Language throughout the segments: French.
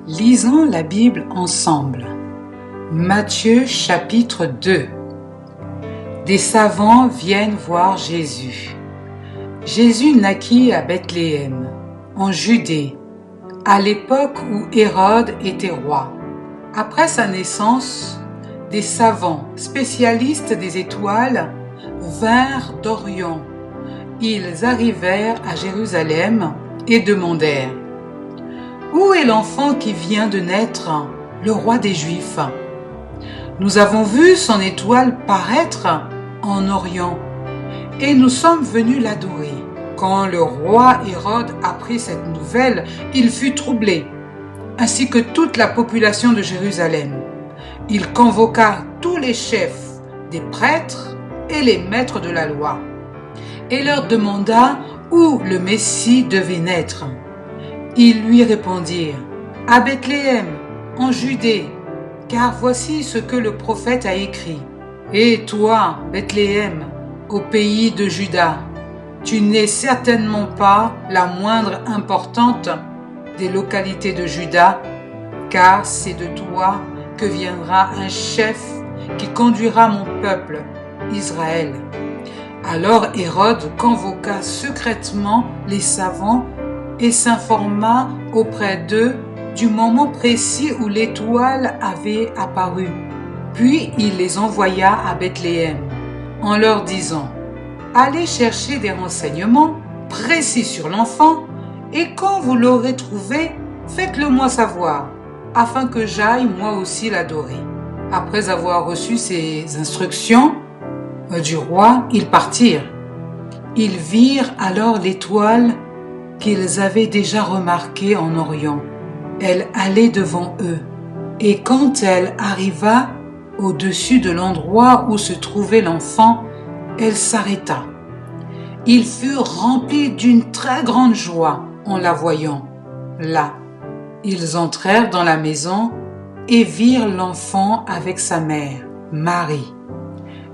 Lisons la Bible ensemble. Matthieu chapitre 2. Des savants viennent voir Jésus. Jésus naquit à Bethléem, en Judée, à l'époque où Hérode était roi. Après sa naissance, des savants spécialistes des étoiles vinrent d'Orient. Ils arrivèrent à Jérusalem et demandèrent: Où est l'enfant qui vient de naître, le roi des Juifs? Nous avons vu son étoile paraître en Orient et nous sommes venus l'adorer. Quand le roi Hérode apprit cette nouvelle, il fut troublé, ainsi que toute la population de Jérusalem. Il convoqua tous les chefs des prêtres et les maîtres de la loi et leur demanda où le Messie devait naître. Ils lui répondirent: à Bethléem, en Judée, car voici ce que le prophète a écrit. Et toi, Bethléem, au pays de Juda, tu n'es certainement pas la moindre importante des localités de Juda, car c'est de toi que viendra un chef qui conduira mon peuple, Israël. Alors Hérode convoqua secrètement les savants et s'informa auprès d'eux du moment précis où l'étoile avait apparu. Puis il les envoya à Bethléem en leur disant: allez chercher des renseignements précis sur l'enfant et quand vous l'aurez trouvé, faites-le moi savoir, afin que j'aille moi aussi l'adorer. Après avoir reçu ces instructions du roi, ils partirent. Ils virent alors l'étoile qu'ils avaient déjà remarquée en Orient. Elle allait devant eux, et quand elle arriva au-dessus de l'endroit où se trouvait l'enfant, elle s'arrêta. Ils furent remplis d'une très grande joie en la voyant. Là, ils entrèrent dans la maison et virent l'enfant avec sa mère, Marie.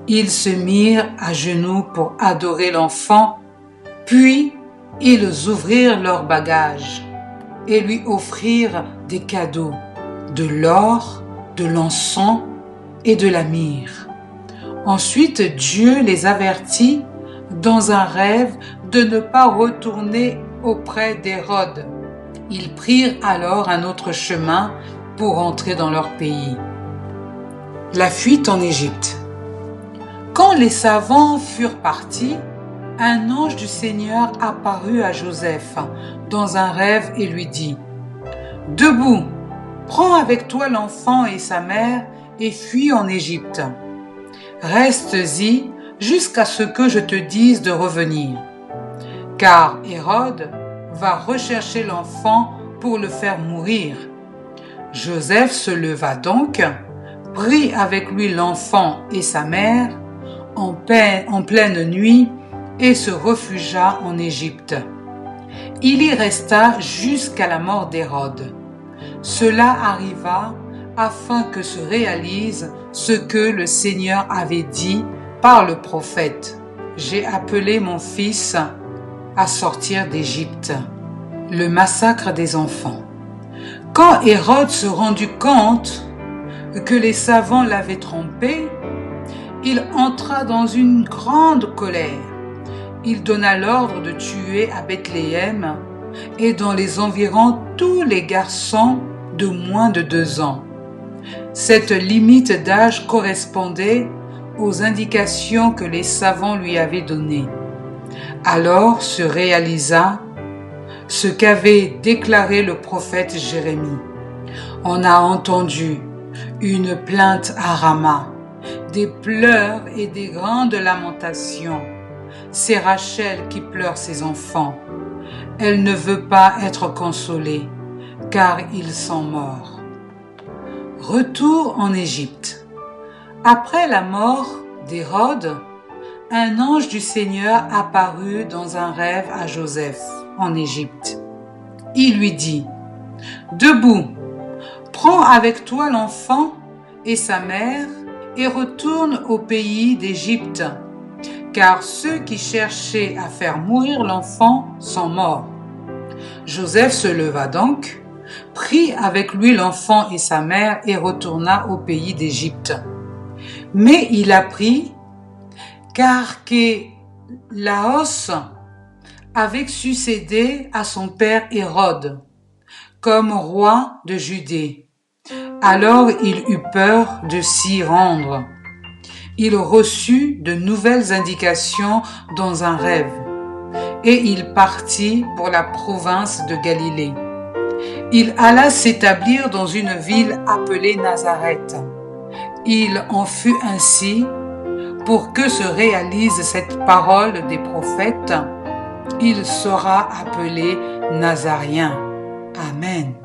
Ils se mirent à genoux pour adorer l'enfant, puis ils ouvrirent leurs bagages et lui offrirent des cadeaux, de l'or, de l'encens et de la myrrhe. Ensuite, Dieu les avertit dans un rêve de ne pas retourner auprès d'Hérode. Ils prirent alors un autre chemin pour entrer dans leur pays. La fuite en Égypte. Quand les savants furent partis, un ange du Seigneur apparut à Joseph dans un rêve et lui dit: debout, prends avec toi l'enfant et sa mère et fuis en Égypte. Reste-y jusqu'à ce que je te dise de revenir, car Hérode va rechercher l'enfant pour le faire mourir. Joseph se leva donc, prit avec lui l'enfant et sa mère en pleine nuit et se refugia en Égypte. Il y resta jusqu'à la mort d'Hérode. Cela arriva afin que se réalise ce que le Seigneur avait dit par le prophète: j'ai appelé mon fils à sortir d'Égypte. Le massacre des enfants. Quand Hérode se rendit compte que les savants l'avaient trompé, il entra dans une grande colère. Il donna l'ordre de tuer à Bethléem et dans les environs tous les garçons de moins de 2 ans. Cette limite d'âge correspondait aux indications que les savants lui avaient données. Alors se réalisa ce qu'avait déclaré le prophète Jérémie. On a entendu une plainte à Rama, des pleurs et des grandes lamentations. C'est Rachel qui pleure ses enfants. Elle ne veut pas être consolée, car ils sont morts. Retour en Égypte. Après la mort d'Hérode, un ange du Seigneur apparut dans un rêve à Joseph en Égypte. Il lui dit: debout, prends avec toi l'enfant et sa mère et retourne au pays d'Égypte, car ceux qui cherchaient à faire mourir l'enfant sont morts. Joseph se leva donc, prit avec lui l'enfant et sa mère et retourna au pays d'Égypte. Mais il apprit qu'Archélaos avait succédé à son père Hérode comme roi de Judée. Alors il eut peur de s'y rendre. Il reçut de nouvelles indications dans un rêve, et il partit pour la province de Galilée. Il alla s'établir dans une ville appelée Nazareth. Il en fut ainsi pour que se réalise cette parole des prophètes. Il sera appelé Nazaréen. Amen.